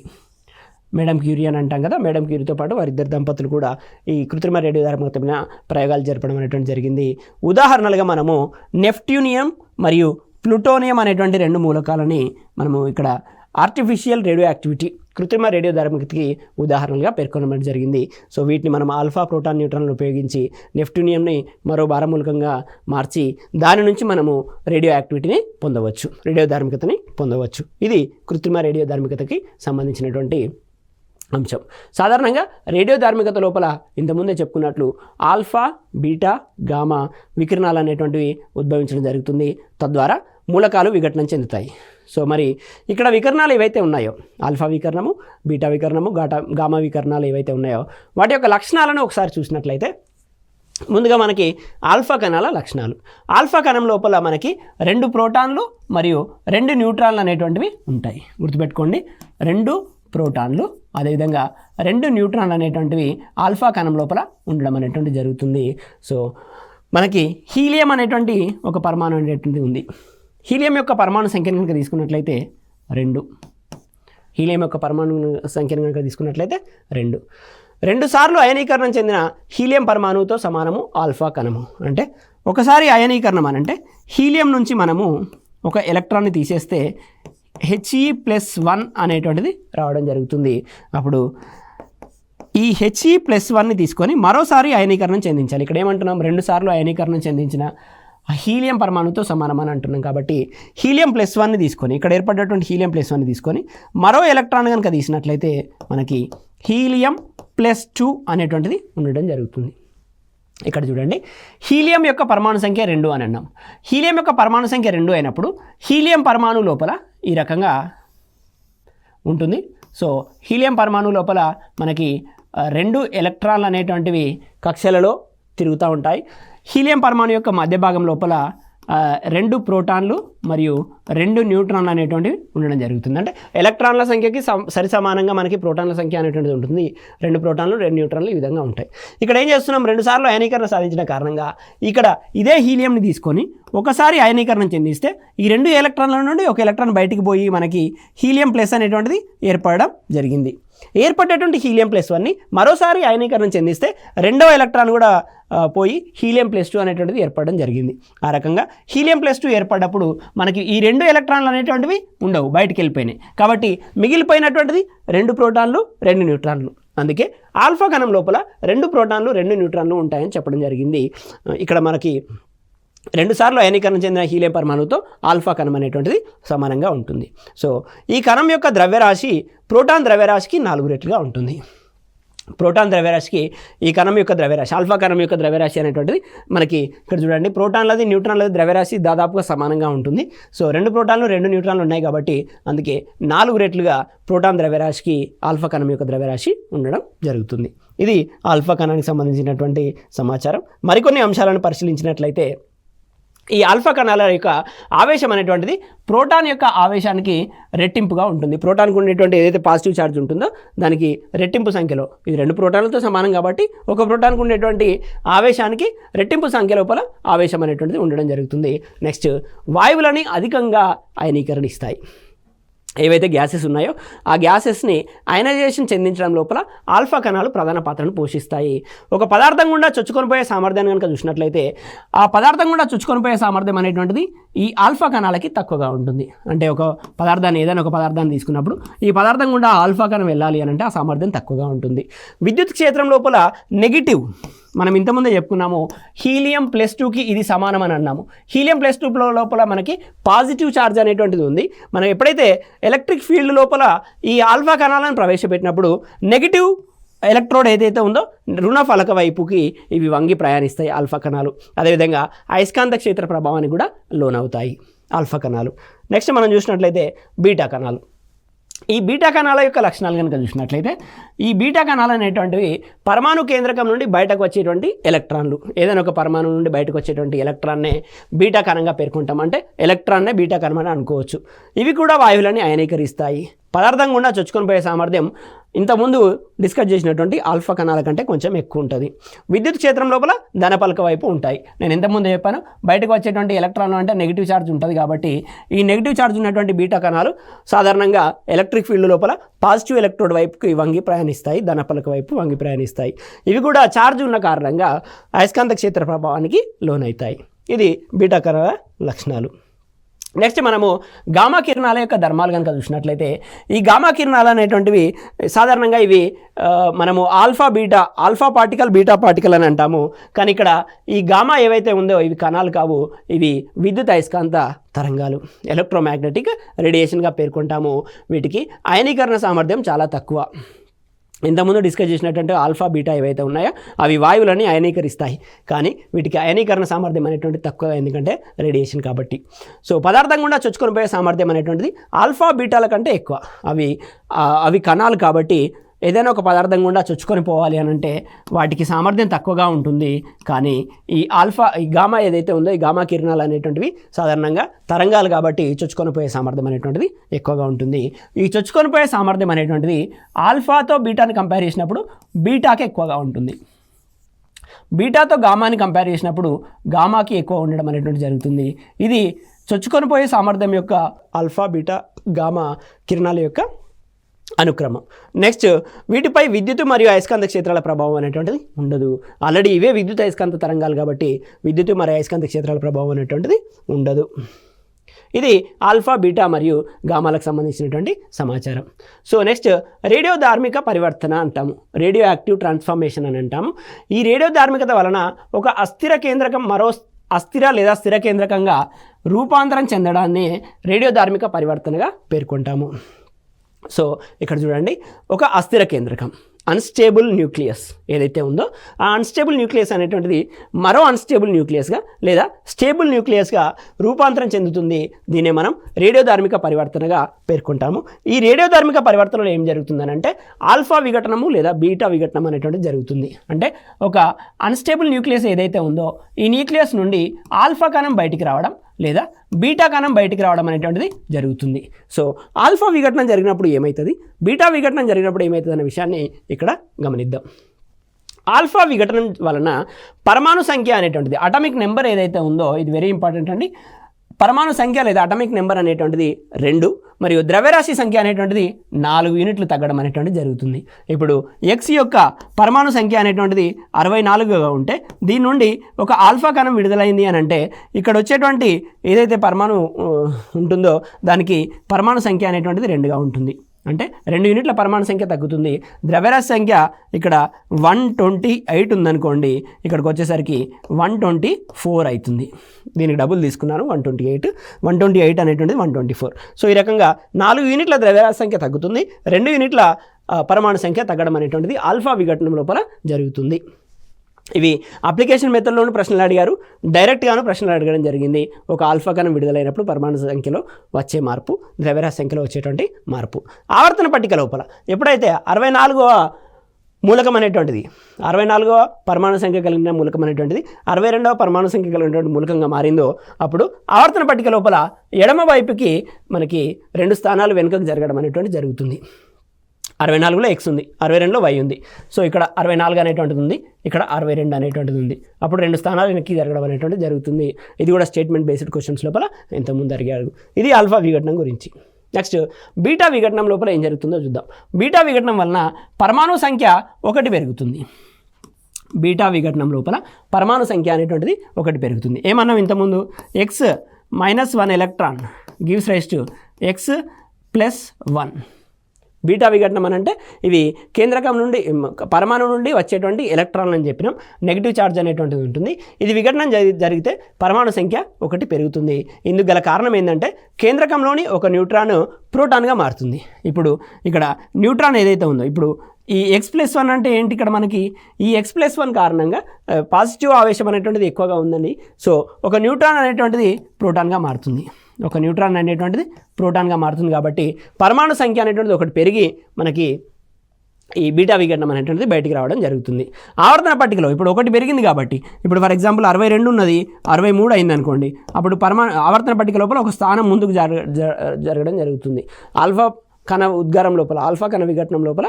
మేడం క్యూరీ అని అంటాం కదా. మేడం క్యూరీతో పాటు వారిద్దరు దంపతులు కూడా ఈ కృత్రిమ రేడియో ధార్మికత మీద ప్రయోగాలు జరపడం అనేటువంటి జరిగింది. ఉదాహరణలుగా మనము నెప్ట్యూనియం మరియు ప్లూటోనియం అనేటువంటి 2 మూలకాలని మనము ఇక్కడ ఆర్టిఫిషియల్ రేడియో యాక్టివిటీ, కృత్రిమ రేడియో ధార్మికతకి ఉదాహరణలుగా పేర్కొనడం జరిగింది. సో వీటిని మనం ఆల్ఫా, ప్రోటాన్, న్యూట్రాన్లను ఉపయోగించి నెప్ట్యూనియంని మరో భారమూలకంగా మార్చి దాని నుంచి మనము రేడియో యాక్టివిటీని పొందవచ్చు, రేడియో ధార్మికతని పొందవచ్చు. ఇది కృత్రిమ రేడియో ధార్మికతకి సంబంధించినటువంటి అంశం. సాధారణంగా రేడియో ధార్మికత లోపల ఇంతకుముందే చెప్పుకున్నట్లు ఆల్ఫా, బీటా, గామా వికిరణాలు అనేటువంటివి ఉద్భవించడం జరుగుతుంది. తద్వారా మూలకాలు విఘటనం చెందుతాయి. సో మరి ఇక్కడ వికరణాలు ఏవైతే ఉన్నాయో ఆల్ఫా వికరణము, బీటా వికరణము, గామా వికరణాలు ఏవైతే ఉన్నాయో వాటి యొక్క లక్షణాలను ఒకసారి చూసినట్లయితే ముందుగా మనకి ఆల్ఫా కణాల లక్షణాలు. ఆల్ఫా కణం లోపల మనకి 2 ప్రోటాన్లు మరియు 2 న్యూట్రాన్లు అనేటువంటివి ఉంటాయి. గుర్తుపెట్టుకోండి, 2 ప్రోటాన్లు అదేవిధంగా 2 న్యూట్రాన్లు అనేటువంటివి ఆల్ఫా కణం లోపల ఉండడం అనేటువంటి జరుగుతుంది. సో మనకి హీలియం అనేటువంటి ఒక పరమాణు అనేటువంటిది ఉంది. హీలియం యొక్క పరమాణు సంఖ్యను కనుక తీసుకున్నట్లయితే 2. హీలియం యొక్క పరమాణు సంఖ్యను కనుక తీసుకున్నట్లయితే 2 సార్లు అయనీకరణం చెందిన హీలియం పరమాణువుతో సమానము ఆల్ఫా కణము. అంటే ఒకసారి అయనీకరణం అని అంటే హీలియం నుంచి మనము ఒక ఎలక్ట్రాన్ని తీసేస్తే He+1 అనేటువంటిది రావడం జరుగుతుంది. అప్పుడు ఈ He+1ని తీసుకొని మరోసారి అయనీకరణం చెందించాలి. ఇక్కడ ఏమంటున్నాం, 2 సార్లు అయనీకరణం చెందించిన హీలియం పరమాణుతో సమానం అని అంటున్నాం. కాబట్టి He+1ని తీసుకొని ఇక్కడ ఏర్పడినటువంటి He+1ని తీసుకొని మరో ఎలక్ట్రాన్ కనుక తీసినట్లయితే మనకి He+2 అనేటువంటిది ఉండడం జరుగుతుంది. ఇక్కడ చూడండి, హీలియం యొక్క పరమాణు సంఖ్య 2 అని అన్నాం. హీలియం యొక్క పరమాణు సంఖ్య 2 అయినప్పుడు హీలియం పరమాణు లోపల ఈ రకంగా ఉంటుంది. సో హీలియం పరమాణు లోపల మనకి 2 ఎలక్ట్రాన్లు అనేటువంటివి కక్షలలో తిరుగుతూ ఉంటాయి. హీలియం పరమాణు యొక్క మధ్య భాగం లోపల 2 ప్రోటాన్లు మరియు 2 న్యూట్రాన్లు అనేటువంటివి ఉండడం జరుగుతుంది. అంటే ఎలక్ట్రాన్ల సంఖ్యకి సరి సమానంగా మనకి ప్రోటాన్ల సంఖ్య అనేటువంటిది ఉంటుంది. 2 ప్రోటాన్లు 2 న్యూట్రాన్లు ఈ విధంగా ఉంటాయి. ఇక్కడ ఏం చేస్తున్నాం, 2 సార్లు అయనీకరణ సాధించిన కారణంగా ఇక్కడ ఇదే హీలియంని తీసుకొని ఒకసారి అయనీకరణం చెందిస్తే ఈ 2 ఎలక్ట్రాన్ల నుండి ఒక ఎలక్ట్రాన్ బయటికి పోయి మనకి He+ అనేటువంటిది ఏర్పడడం జరిగింది. ఏర్పడేటువంటి He+1ని మరోసారి అయనీకరణం చెందిస్తే రెండవ ఎలక్ట్రాన్ కూడా పోయి He+2 అనేటువంటిది ఏర్పడడం జరిగింది. ఆ రకంగా He+2 ఏర్పడ్డప్పుడు మనకి ఈ 2 ఎలక్ట్రాన్లు అనేటువంటివి ఉండవు, బయటికి వెళ్ళిపోయినాయి. కాబట్టి మిగిలిపోయినటువంటిది 2 ప్రోటాన్లు 2 న్యూట్రాన్లు. అందుకే ఆల్ఫా కణం లోపల 2 ప్రోటాన్లు 2 న్యూట్రాన్లు ఉంటాయని చెప్పడం జరిగింది. ఇక్కడ మనకి 2 సార్లు అయనీకరణ చెందిన హీలియం పరమాణువుతో ఆల్ఫా కణం అనేటువంటిది సమానంగా ఉంటుంది. సో ఈ కణం యొక్క ద్రవ్యరాశి ప్రోటాన్ ద్రవ్యరాశికి 4 రెట్లుగా ఉంటుంది. ప్రోటాన్ ద్రవ్యరాశికి ఈ కణం యొక్క ద్రవ్యరాశి, ఆల్ఫా కణం యొక్క ద్రవ్యరాశి అనేటువంటిది మనకి ఇక్కడ చూడండి, ప్రోటాన్లది న్యూట్రాన్లది ద్రవ్యరాశి దాదాపుగా సమానంగా ఉంటుంది. సో 2 ప్రోటాన్లు 2 న్యూట్రాన్లు ఉన్నాయి కాబట్టి అందుకే 4 రెట్లుగా ప్రోటాన్ ద్రవ్యరాశికి ఆల్ఫా కణం యొక్క ద్రవ్యరాశి ఉండడం జరుగుతుంది. ఇది ఆల్ఫా కణానికి సంబంధించినటువంటి సమాచారం. మరికొన్ని అంశాలను పరిశీలించినట్లయితే ఈ ఆల్ఫా కణాల యొక్క ఆవేశం అనేటువంటిది ప్రోటాన్ యొక్క ఆవేశానికి రెట్టింపుగా ఉంటుంది. ప్రోటాన్కు ఉండేటువంటి ఏదైతే పాజిటివ్ ఛార్జ్ ఉంటుందో దానికి రెట్టింపు సంఖ్యలో, ఇది 2 ప్రోటాన్లతో సమానం కాబట్టి ఒక ప్రోటాన్కు ఉండేటువంటి ఆవేశానికి రెట్టింపు సంఖ్య లోపల ఆవేశం అనేటువంటిది ఉండడం జరుగుతుంది. నెక్స్ట్, వాయువులని అధికంగా అయనీకరణిస్తాయి. ఏవైతే గ్యాసెస్ ఉన్నాయో ఆ గ్యాసెస్ని అయనైజేషన్ చెందించడం లోపల ఆల్ఫా కణాలు ప్రధాన పాత్రను పోషిస్తాయి. ఒక పదార్థం గుండా చొచ్చుకొని పోయే సామర్థ్యాన్ని కనుక చూసినట్లయితే ఆ పదార్థం గుండా చొచ్చుకొని పోయే సామర్థ్యం అనేటువంటిది ఈ ఆల్ఫా కణాలకి తక్కువగా ఉంటుంది. అంటే ఒక పదార్థాన్ని, ఏదైనా ఒక పదార్థాన్ని తీసుకున్నప్పుడు ఈ పదార్థం గుండా ఆల్ఫా కణం వెళ్ళాలి అని అంటే ఆ సామర్థ్యం తక్కువగా ఉంటుంది. విద్యుత్ క్షేత్రం లోపల నెగిటివ్, మనం ఇంతకుముందే చెప్పుకున్నాము He+2కి ఇది సమానం అని అన్నాము. He+2 లోపల మనకి పాజిటివ్ ఛార్జ్ అనేటువంటిది ఉంది. మనం ఎప్పుడైతే ఎలక్ట్రిక్ ఫీల్డ్ లోపల ఈ ఆల్ఫా కణాలను ప్రవేశపెట్టినప్పుడు నెగిటివ్ ఎలక్ట్రోడ్ ఏదైతే ఉందో రుణ ఫలక వైపుకి ఇవి వంగి ప్రయాణిస్తాయి ఆల్ఫా కణాలు. అదేవిధంగా అయస్కాంత క్షేత్ర ప్రభావానికి కూడా లోనవుతాయి ఆల్ఫా కణాలు. నెక్స్ట్ మనం చూసినట్లయితే బీటా కణాలు. ఈ బీటా కణాల యొక్క లక్షణాలు కనుక చూసినట్లయితే ఈ బీటా కణాలు అనేటువంటివి పరమాణు కేంద్రకం నుండి బయటకు వచ్చేటువంటి ఎలక్ట్రాన్లు. ఏదైనా ఒక పరమాణు నుండి బయటకు వచ్చేటువంటి ఎలక్ట్రాన్నే బీటా కణంగా పేర్కొంటాం. అంటే ఎలక్ట్రాన్నే బీటా కణం అని అనుకోవచ్చు. ఇవి కూడా వాయువులని అయనీకరిస్తాయి. పదార్థం గుండా చొచ్చుకొని పోయే సామర్థ్యం ఇంతకుముందు డిస్కస్ చేసినటువంటి ఆల్ఫా కణాల కంటే కొంచెం ఎక్కువ ఉంటుంది. విద్యుత్ క్షేత్రం లోపల ధనపలక వైపు ఉంటాయి. నేను ఇంతకుముందు చెప్పాను, బయటకు వచ్చేటువంటి ఎలక్ట్రాన్లు అంటే నెగిటివ్ ఛార్జ్ ఉంటుంది కాబట్టి ఈ నెగిటివ్ ఛార్జ్ ఉన్నటువంటి బీటా కణాలు సాధారణంగా ఎలక్ట్రిక్ ఫీల్డ్ లోపల పాజిటివ్ ఎలక్ట్రోడ్ వైపుకి వంగి ప్రయాణిస్తాయి, ధనపలక వైపు వంగి ప్రయాణిస్తాయి. ఇవి కూడా ఛార్జ్ ఉన్న కారణంగా అయస్కాంత క్షేత్ర ప్రభావానికి లోనవుతాయి. ఇది బీటా కణాల లక్షణాలు. నెక్స్ట్ మనము గామా కిరణాల యొక్క ధర్మాలు కనుక చూసినట్లయితే ఈ గామా కిరణాలు అనేటువంటివి సాధారణంగా ఇవి మనము ఆల్ఫా పార్టికల్ బీటా పార్టికల్ అని అంటాము. కానీ ఇక్కడ ఈ గామా ఏవైతే ఉందో ఇవి కణాలు కావు, ఇవి విద్యుత్ అయస్కాంత తరంగాలు, ఎలక్ట్రోమాగ్నెటిక్ రేడియేషన్గా పేర్కొంటాము. వీటికి అయనీకరణ సామర్థ్యం చాలా తక్కువ. ఇంతకుముందు డిస్కస్ చేసినటువంటి ఆల్ఫా బీటా ఏవైతే ఉన్నాయో అవి వాయువులని అయనీకరిస్తాయి, కానీ వీటికి అయనీకరణ సామర్థ్యం అనేటువంటి తక్కువ, ఎందుకంటే రేడియేషన్ కాబట్టి. సో పదార్థం గుండా చొచ్చుకొని పోయే సామర్థ్యం అనేటువంటిది ఆల్ఫా బీటాల కంటే ఎక్కువ. అవి కణాలు కాబట్టి ఏదైనా ఒక పదార్థం గుండా చొచ్చుకొని పోవాలి అని అంటే వాటికి సామర్థ్యం తక్కువగా ఉంటుంది. కానీ ఈ గామా ఏదైతే ఉందో ఈ గామా కిరణాలు అనేటువంటివి సాధారణంగా తరంగాలు కాబట్టి చొచ్చుకొని పోయే సామర్థ్యం అనేటువంటిది ఎక్కువగా ఉంటుంది. ఈ చొచ్చుకొని పోయే సామర్థ్యం అనేటువంటిది ఆల్ఫాతో బీటాని కంపేర్ చేసినప్పుడు బీటాకి ఎక్కువగా ఉంటుంది. బీటాతో గామాని కంపేర్ చేసినప్పుడు గామాకి ఎక్కువ ఉండడం అనేటువంటి జరుగుతుంది. ఇది చొచ్చుకొని పోయే సామర్థ్యం యొక్క ఆల్ఫా బీటా గామా కిరణాల యొక్క అనుక్రమం. నెక్స్ట్ వీటిపై విద్యుత్ మరియు అయస్కాంత క్షేత్రాల ప్రభావం అనేటువంటిది ఉండదు. ఆల్రెడీ ఇవే విద్యుత్ అయస్కాంత తరంగాలు కాబట్టి విద్యుత్ మరియు అయస్కాంత క్షేత్రాల ప్రభావం అనేటువంటిది ఉండదు. ఇది ఆల్ఫా, బీటా మరియు గామాలకు సంబంధించినటువంటి సమాచారం. సో నెక్స్ట్ రేడియో ధార్మిక పరివర్తన అంటాము, రేడియో యాక్టివ్ ట్రాన్స్ఫర్మేషన్ అని అంటాము. ఈ రేడియో ధార్మికత వలన ఒక అస్థిర కేంద్రకం మరో అస్థిర లేదా స్థిర కేంద్రకంగా రూపాంతరం చెందడాన్ని రేడియో ధార్మిక పరివర్తనగా పేర్కొంటాము. సో ఇక్కడ చూడండి, ఒక అస్థిర కేంద్రకం అన్స్టేబుల్ న్యూక్లియస్ ఏదైతే ఉందో ఆ అన్స్టేబుల్ న్యూక్లియస్ అనేటువంటిది మరో అన్స్టేబుల్ న్యూక్లియస్గా లేదా స్టేబుల్ న్యూక్లియస్గా రూపాంతరం చెందుతుంది. దీన్నే మనం రేడియోధార్మిక పరివర్తనగా పేర్కొంటాము. ఈ రేడియోధార్మిక పరివర్తనలో ఏం జరుగుతుందని అంటే ఆల్ఫా విఘటనము లేదా బీటా విఘటనం అనేటువంటిది జరుగుతుంది. అంటే ఒక అన్స్టేబుల్ న్యూక్లియస్ ఏదైతే ఉందో ఈ న్యూక్లియస్ నుండి ఆల్ఫా కణం బయటికి రావడం లేదా బీటా కణం బయటికి రావడం అనేటువంటిది జరుగుతుంది. సో ఆల్ఫా విఘటనం జరిగినప్పుడు ఏమవుతుంది, బీటా విఘటనం జరిగినప్పుడు ఏమవుతుంది అనే విషయాన్ని ఇక్కడ గమనిద్దాం. ఆల్ఫా విఘటనం వలన పరమాణు సంఖ్య అనేటువంటిది అటామిక్ నెంబర్ ఏదైతే ఉందో ఇది వెరీ ఇంపార్టెంట్ అండి. పరమాణు సంఖ్య లేదా అటామిక్ నెంబర్ అనేటువంటిది 2 మరియు ద్రవ్యరాశి సంఖ్య అనేటువంటిది 4 యూనిట్లు తగ్గడం అనేటువంటిది జరుగుతుంది. ఇప్పుడు ఎక్స్ యొక్క పరమాణు సంఖ్య అనేటువంటిది 64గా ఉంటే దీని నుండి ఒక ఆల్ఫా కణం విడుదలైంది అని అంటే ఇక్కడ వచ్చేటువంటి ఏదైతే పరమాణు ఉంటుందో దానికి పరమాణు సంఖ్య అనేటువంటిది 2గా ఉంటుంది. అంటే 2 యూనిట్ల పరమాణు సంఖ్య తగ్గుతుంది. ద్రవ్యరాశి సంఖ్య ఇక్కడ 128 ఉందనుకోండి, ఇక్కడికి వచ్చేసరికి 124 అవుతుంది. దీనికి డబుల్ తీసుకున్నాను, 128 అనేటువంటిది 124. సో ఈ రకంగా 4 యూనిట్ల ద్రవ్యరాశి సంఖ్య తగ్గుతుంది, 2 యూనిట్ల పరమాణు సంఖ్య తగ్గడం అనేటువంటిది ఆల్ఫా విఘటనం లోపల జరుగుతుంది. ఇవి అప్లికేషన్ మెథడ్లోనూ ప్రశ్నలు అడిగారు, డైరెక్ట్గాను ప్రశ్నలు అడగడం జరిగింది. ఒక ఆల్ఫా కణం విడుదలైనప్పుడు పరమాణు సంఖ్యలో వచ్చే మార్పు, ద్రవ్యరాశి సంఖ్యలో వచ్చేటువంటి మార్పు. ఆవర్తన పట్టిక లోపల ఎప్పుడైతే 64వ మూలకం అనేటువంటిది 64వ పరమాణు సంఖ్య కలిగిన మూలకం అనేటువంటిది 62వ పరమాణు సంఖ్య కలిగినటువంటి మూలకంగా మారిందో అప్పుడు ఆవర్తన పట్టిక లోపల ఎడమ వైపుకి మనకి 2 స్థానాలు వెనుకకు జరగడం అనేటువంటి జరుగుతుంది. 64లో ఎక్స్ ఉంది, 62లో వై ఉంది. సో ఇక్కడ 64 అనేటువంటిది ఉంది, ఇక్కడ 62 అనేటువంటిది ఉంది. అప్పుడు 2 స్థానాలు వెనక్కి జరగడం అనేటువంటిది జరుగుతుంది. ఇది కూడా స్టేట్మెంట్ బేస్డ్ క్వశ్చన్స్ లోపల ఇంతకుముందు అడిగారు. ఇది ఆల్ఫా విఘటనం గురించి. నెక్స్ట్ బీటా విఘటనం లోపల ఏం జరుగుతుందో చూద్దాం. బీటా విఘటనం వలన పరమాణు సంఖ్య 1 పెరుగుతుంది. బీటా విఘటనం లోపల పరమాణు సంఖ్య అనేటువంటిది 1 పెరుగుతుంది. ఏమన్నాం ఇంతకుముందు, x - 1 electron gives rise to x + 1. Beta విఘటనం అని అంటే ఇవి కేంద్రకం నుండి పరమాణు నుండి వచ్చేటువంటి ఎలక్ట్రాన్లు అని చెప్పినాం. నెగిటివ్ ఛార్జ్ అనేటువంటిది ఉంటుంది. ఇది విఘటనం జరిగితే పరమాణు సంఖ్య 1 పెరుగుతుంది. ఇందుకు గల కారణం ఏంటంటే కేంద్రకంలోని ఒక న్యూట్రాన్ ప్రోటాన్గా మారుతుంది. ఇప్పుడు ఇక్కడ న్యూట్రాన్ ఏదైతే ఉందో, ఇప్పుడు ఈ x+1 అంటే ఏంటి, ఇక్కడ మనకి ఈ x+1 కారణంగా పాజిటివ్ ఆవేశం అనేటువంటిది ఎక్కువగా ఉందండి. సో ఒక న్యూట్రాన్ అనేటువంటిది ప్రోటాన్గా మారుతుంది. ఒక న్యూట్రాన్ అనేటువంటిది ప్రోటాన్గా మారుతుంది కాబట్టి పరమాణు సంఖ్య అనేటువంటిది 1 పెరిగి మనకి ఈ బీటా విఘటనం అనేటువంటిది బయటికి రావడం జరుగుతుంది. ఆవర్తన పట్టికలో ఇప్పుడు 1 పెరిగింది కాబట్టి ఇప్పుడు ఫర్ ఎగ్జాంపుల్ 62 ఉన్నది 63 అయింది అనుకోండి, అప్పుడు ఆవర్తన పట్టిక లోపల ఒక స్థానం ముందుకు జరగడం జరుగుతుంది. ఆల్ఫా కణ ఉద్గారం లోపల, ఆల్ఫా కణ విఘటనం లోపల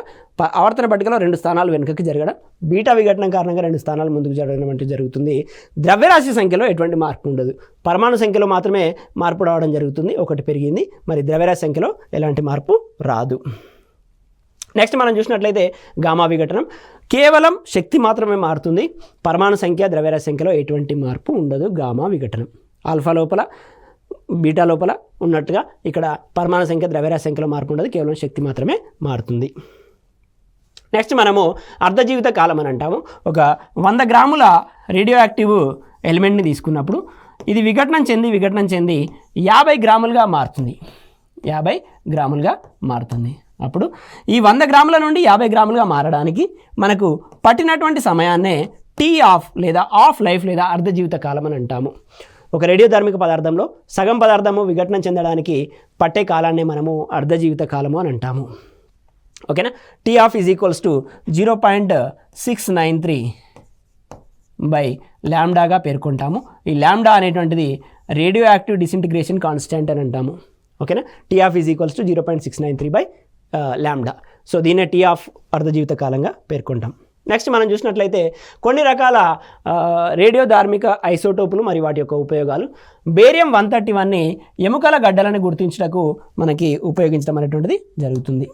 ఆవర్తన పట్టికలో 2 స్థానాలు వెనుకకి జరగడం, బీటా విఘటనం కారణంగా 2 స్థానాలు ముందుకు జరగడం అంటే జరుగుతుంది. ద్రవ్యరాశి సంఖ్యలో ఎటువంటి మార్పు ఉండదు. పరమాణు సంఖ్యలో మాత్రమే మార్పు రావడం జరుగుతుంది. 1 పెరిగింది, మరి ద్రవ్యరాశి సంఖ్యలో ఎలాంటి మార్పు రాదు. నెక్స్ట్ మనం చూసినట్లయితే గామా విఘటనం కేవలం శక్తి మాత్రమే మారుతుంది. పరమాణు సంఖ్య ద్రవ్యరాశి సంఖ్యలో ఎటువంటి మార్పు ఉండదు. గామా విఘటనం ఆల్ఫా లోపల బీటా లోపల ఉన్నట్టుగా ఇక్కడ పరమాణు సంఖ్య ద్రవ్యరాశి సంఖ్యలో మార్పు ఉండదు, కేవలం శక్తి మాత్రమే మారుతుంది. నెక్స్ట్ మనము అర్ధజీవిత కాలం అని అంటాము. ఒక 100 గ్రాముల రేడియో యాక్టివ్ ఎలిమెంట్ని తీసుకున్నప్పుడు ఇది విఘటనం చెంది 50 గ్రాములుగా మారుతుంది. 50 గ్రాములుగా మారుతుంది. అప్పుడు ఈ 100 గ్రాముల నుండి 50 గ్రాములుగా మారడానికి మనకు పట్టినటువంటి సమయాన్నే టీ ఆఫ్ లేదా ఆఫ్ లైఫ్ లేదా అర్ధజీవిత కాలం అని అంటాము. ఒక రేడియోధార్మిక పదార్థంలో సగం పదార్థము విఘటనం చెందడానికి పట్టే కాలాన్ని మనము అర్ధజీవిత కాలము అని అంటాము. ఓకేనా. T half is equals to 0.693 by ల్యాండాగా పేర్కొంటాము. ఈ ల్యాండా అనేటువంటిది రేడియో యాక్టివ్ డిసింటిగ్రేషన్ కాన్స్టెంట్ అని అంటాము. ఓకేనా. T half is equals to 0.693 by lambda. So దీన్నే టీ ఆఫ్ అర్ధజీవిత కాలంగా పేర్కొంటాం. నెక్స్ట్ మనం చూసినట్లయితే కొన్ని రకాల రేడియోధార్మిక ఐసోటోపులు మరియు వాటి యొక్క ఉపయోగాలు. బేరియం 131ని ఎముకల గడ్డలను గుర్తించడానికి మనకి ఉపయోగించడం అనేటువంటిది జరుగుతుంది.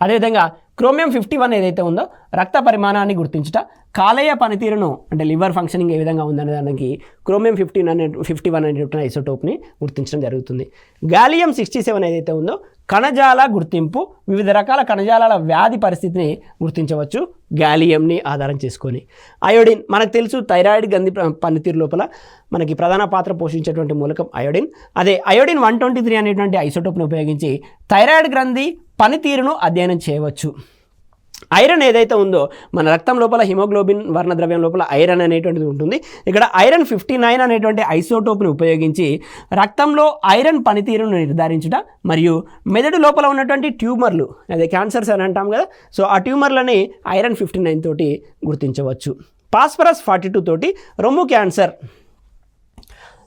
అదేవిధంగా క్రోమియం 51 ఏదైతే ఉందో రక్త పరిమాణాన్ని గుర్తించుట, కాలేయ పనితీరును అంటే లివర్ ఫంక్షనింగ్ ఏ విధంగా ఉందనే దానికి క్రోమియం 51 అనేటువంటి ఐసోటోప్ని గుర్తించడం జరుగుతుంది. గాలియం 67 ఏదైతే ఉందో కణజాల గుర్తింపు, వివిధ రకాల కణజాలాల వ్యాధి పరిస్థితిని గుర్తించవచ్చు గాలియంని ఆధారం చేసుకొని. అయోడిన్ మనకు తెలుసు థైరాయిడ్ గ్రంథి పనితీరు లోపల మనకి ప్రధాన పాత్ర పోషించేటువంటి మూలకం అయోడిన్. అదే అయోడిన్ 123 అనేటువంటి ఐసోటోప్ని ఉపయోగించి థైరాయిడ్ గ్రంథి పనితీరును అధ్యయనం చేయవచ్చు. ఐరన్ ఏదైతే ఉందో మన రక్తం లోపల హిమోగ్లోబిన్ వర్ణద్రవ్యం లోపల ఐరన్ అనేటువంటిది ఉంటుంది. ఇక్కడ ఐరన్ 59 అనేటువంటి ఐసోటోప్ని ఉపయోగించి రక్తంలో ఐరన్ పనితీరును నిర్ధారించుట మరియు మెదడు లోపల ఉన్నటువంటి ట్యూమర్లు అదే క్యాన్సర్స్ అని అంటాం కదా, సో ఆ ట్యూమర్లని ఐరన్ 59 తోటి గుర్తించవచ్చు. ఫాస్ఫరస్ 42 తోటి రొమ్ము క్యాన్సర్,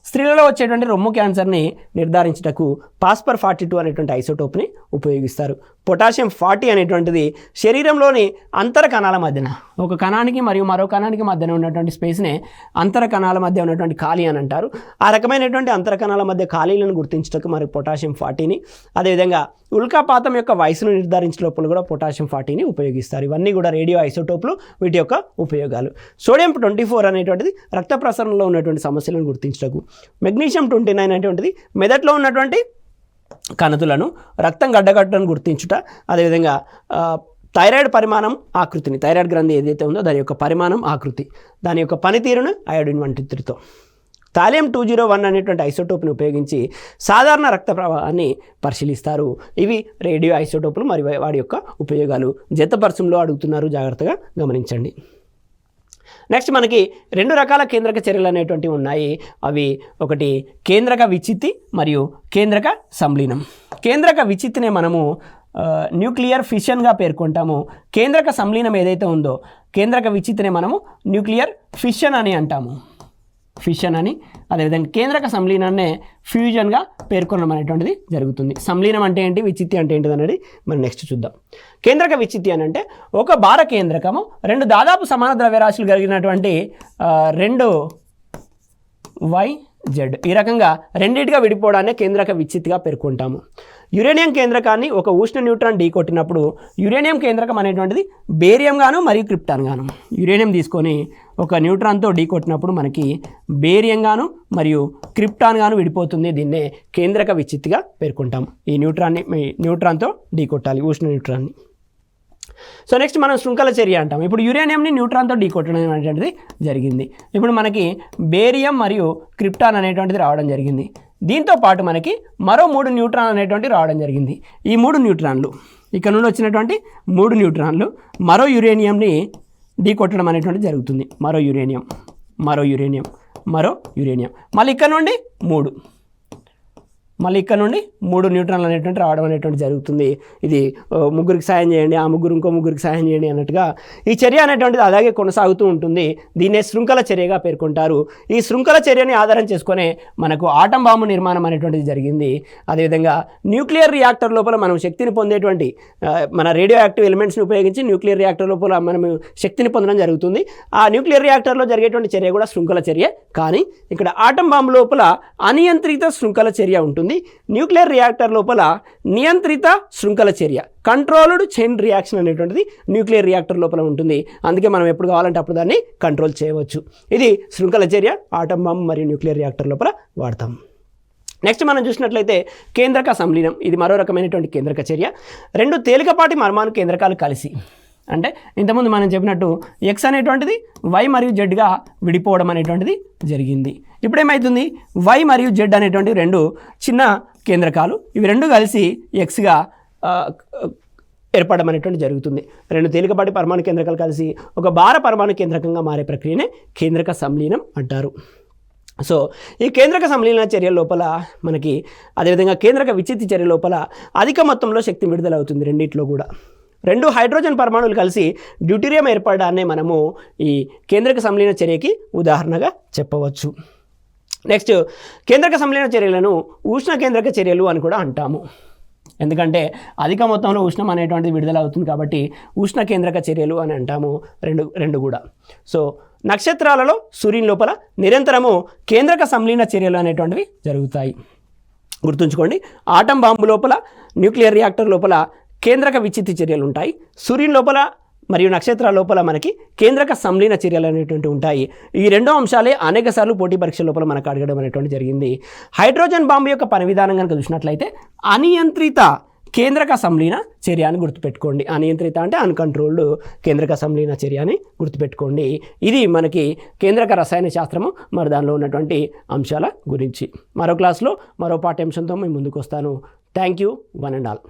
స్త్రీలలో వచ్చేటువంటి రొమ్ము క్యాన్సర్ని నిర్ధారించుటకు ఫాస్ఫర్ 42 అనేటువంటి ఐసోటోప్ని ఉపయోగిస్తారు. పొటాషియం 40 అనేటువంటిది శరీరంలోని అంతర కణాల మధ్యన ఒక కణానికి మరియు మరో కణానికి మధ్యన ఉన్నటువంటి స్పేస్నే అంతర కణాల మధ్య ఉన్నటువంటి ఖాళీ అని అంటారు. ఆ రకమైనటువంటి అంతర కణాల మధ్య ఖాళీలను గుర్తించటకు మరి పొటాషియం 40ని, అదేవిధంగా ఉల్కాపాతం యొక్క వయసును నిర్ధారించే లోపల కూడా పొటాషియం 40ని ఉపయోగిస్తారు. ఇవన్నీ కూడా రేడియో ఐసోటోప్లు, వీటి యొక్క ఉపయోగాలు. సోడియం 24 అనేటువంటిది రక్త ప్రసరణలో ఉన్నటువంటి సమస్యలను గుర్తించటకు, మెగ్నీషియం 29 అనేటువంటిది మెదడులో ఉన్నటువంటి కణతులను రక్తం గడ్డగట్టడం గుర్తించుట, అదేవిధంగా థైరాయిడ్ పరిమాణం ఆకృతిని, థైరాయిడ్ గ్రంథి ఏదైతే ఉందో దాని యొక్క పరిమాణం ఆకృతి, దాని యొక్క పనితీరును అయోడిన్ 123తో. థాలియం 201 అనేటువంటి ఐసోటోప్ని ఉపయోగించి సాధారణ రక్త ప్రవాహాన్ని పరిశీలిస్తారు. ఇవి రేడియో ఐసోటోపులు మరియు వాడి యొక్క ఉపయోగాలు. జతపర్సంలో అడుగుతున్నారు, జాగ్రత్తగా గమనించండి. నెక్స్ట్ మనకి 2 రకాల కేంద్రక చర్యలు అనేటువంటివి ఉన్నాయి. అవి ఒకటి కేంద్రక విచ్చిత్తి మరియు కేంద్రక సంలీనం. కేంద్రక విచ్చిత్తినే మనము న్యూక్లియర్ ఫిషన్గా పేర్కొంటాము. కేంద్రక సంలీనం ఏదైతే ఉందో కేంద్రక విచ్చిత్తినే మనము న్యూక్లియర్ ఫిషన్ అని అంటాము, ఫిషన్ అని. అదేవిధంగా కేంద్రక సంలీనాన్నే ఫ్యూజన్గా పేర్కొనడం అనేటువంటిది జరుగుతుంది. సంలీనం అంటే ఏంటి, విచ్చిత్తి అంటే ఏంటిది అనేది మనం నెక్స్ట్ చూద్దాం. కేంద్రక విచ్చిత్తి అని అంటే ఒక భార కేంద్రకము 2 దాదాపు సమాన ద్రవ్యరాశులు కలిగినటువంటి 2 YZ ఈ రకంగా రెండింటిగా విడిపోవడాన్ని కేంద్రక విచ్చిత్తిగా పేర్కొంటాము. యురేనియం కేంద్రకాన్ని ఒక ఉష్ణ న్యూట్రాన్ ఢీ కొట్టినప్పుడు యురేనియం కేంద్రకం అనేటువంటిది బేరియం గాను మరియు క్రిప్టాన్ గాను, న్యూరేనియం తీసుకొని ఒక న్యూట్రాన్తో ఢీ కొట్టినప్పుడు మనకి బేరియం గాను మరియు క్రిప్టాన్ గాను విడిపోతుంది. దీన్నే కేంద్రక విచ్చిత్తిగా పేర్కొంటాం. ఈ న్యూట్రాన్తో ఢీ కొట్టాలి ఉష్ణ న్యూట్రాన్ని. సో నెక్స్ట్ మనం శృంఖల చర్య అంటాం. ఇప్పుడు యురేనియంని న్యూట్రాన్తో ఢీ కొట్టడం అనేటువంటిది జరిగింది. ఇప్పుడు మనకి బేరియం మరియు క్రిప్టాన్ అనేటువంటిది రావడం జరిగింది. దీంతో పాటు మనకి మరో 3 న్యూట్రాన్ అనేటువంటివి రావడం జరిగింది. ఈ 3 న్యూట్రాన్లు ఇక్కడ నుండి వచ్చినటువంటి 3 న్యూట్రాన్లు మరో యురేనియంని ఢీ కొట్టడం అనేటువంటిది జరుగుతుంది. మరో యురేనియం మళ్ళీ ఇక్కడ నుండి 3 న్యూట్రాన్లు అనేటువంటి రావడం అనేటువంటి జరుగుతుంది. ఇది ముగ్గురికి సాయం చేయండి, ఆ ముగ్గురు ఇంకో ముగ్గురికి సాయం చేయండి అన్నట్టుగా ఈ చర్య అనేటువంటిది అలాగే కొనసాగుతూ ఉంటుంది. దీన్నే శృంఖల చర్యగా పేర్కొంటారు. ఈ శృంఖల చర్యని ఆధారం చేసుకునే మనకు ఆటం బాంబు నిర్మాణం అనేటువంటిది జరిగింది. అదేవిధంగా న్యూక్లియర్ రియాక్టర్ లోపల మనం శక్తిని పొందేటువంటి మన రేడియో యాక్టివ్ ఎలిమెంట్స్ని ఉపయోగించి న్యూక్లియర్ రియాక్టర్ లోపల మనం శక్తిని పొందడం జరుగుతుంది. ఆ న్యూక్లియర్ రియాక్టర్లో జరిగేటువంటి చర్య కూడా శృంఖల చర్య. కానీ ఇక్కడ ఆటం బాంబు లోపల అనియంత్రిత శృంఖల చర్య ఉంటుంది. న్యూక్లియర్ రియాక్టర్ లోపల నియంత్రిత శృంఖల చర్య, కంట్రోల్డ్ చైన్ రియాక్షన్ అనేటువంటిది న్యూక్లియర్ రియాక్టర్ లోపల ఉంటుంది. అందుకే మనం ఎప్పుడు కావాలంటే అప్పుడు దాన్ని కంట్రోల్ చేయవచ్చు. ఇది శృంఖల చర్య ఆటం బాంబు మరియు న్యూక్లియర్ రియాక్టర్ లోపల వాడతాం. నెక్స్ట్ మనం చూసినట్లయితే కేంద్రక సంలీనం, ఇది మరో రకమైనటువంటి కేంద్రక చర్య. 2 తేలికపాటి పరమాణు కేంద్రకాలు కలిసి, అంటే ఇంతకుముందు మనం చెప్పినట్టు X అనేటువంటిది Y మరియు Zగా విడిపోవడం అనేటువంటిది జరిగింది. ఇప్పుడు ఏమవుతుంది, Y మరియు Z అనేటువంటి 2 చిన్న కేంద్రకాలు, ఇవి 2 కలిసి Xగా ఏర్పడడం అనేటువంటి జరుగుతుంది. 2 తేలికపాటి పరమాణు కేంద్రకాలు కలిసి ఒక భార పరమాణు కేంద్రకంగా మారే ప్రక్రియనే కేంద్రక సంలీనం అంటారు. సో ఈ కేంద్రక సంలీన చర్య లోపల మనకి, అదేవిధంగా కేంద్రక విచ్చిత్తి చర్య లోపల అధిక మొత్తంలో శక్తి విడుదలవుతుంది. రెండిట్లో కూడా 2 హైడ్రోజన్ పరమాణువులు కలిసి డ్యూటీరియం ఏర్పడడాన్ని మనము ఈ కేంద్రక సంలీన చర్యకి ఉదాహరణగా చెప్పవచ్చు. నెక్స్ట్ కేంద్రక సంలీన చర్యలను ఉష్ణ కేంద్రక చర్యలు అని కూడా అంటాము. ఎందుకంటే అధిక మొత్తంలో ఉష్ణం అనేటువంటిది విడుదల అవుతుంది కాబట్టి ఉష్ణ కేంద్రక చర్యలు అని అంటాము రెండు కూడా. సో నక్షత్రాలలో సూర్యుని లోపల నిరంతరము కేంద్రక సంలీన చర్యలు అనేటువంటివి జరుగుతాయి. గుర్తుంచుకోండి, ఆటం బాంబు లోపల న్యూక్లియర్ రియాక్టర్ లోపల కేంద్రక విచ్చిత్తి చర్యలు ఉంటాయి. సూర్యుని లోపల మరియు నక్షత్రాల లోపల మనకి కేంద్రక సంలీన చర్యలు అనేటువంటి ఉంటాయి. ఈ రెండో అంశాలే అనేక సార్లు పోటీ పరీక్ష లోపల మనకు అడగడం అనేటువంటి జరిగింది. హైడ్రోజన్ బాంబు యొక్క పని విధానం కనుక చూసినట్లయితే అనియంత్రిత కేంద్రక సంలీన చర్య అని గుర్తుపెట్టుకోండి. అనియంత్రిత అంటే అన్కంట్రోల్డ్ కేంద్రక సంలీన చర్య అని గుర్తుపెట్టుకోండి. ఇది మనకి కేంద్రక రసాయన శాస్త్రము మరి దానిలో ఉన్నటువంటి అంశాల గురించి. మరో క్లాస్లో మరో పాఠ్యాంశంతో మేము ముందుకు వస్తాను. Thank you one and all.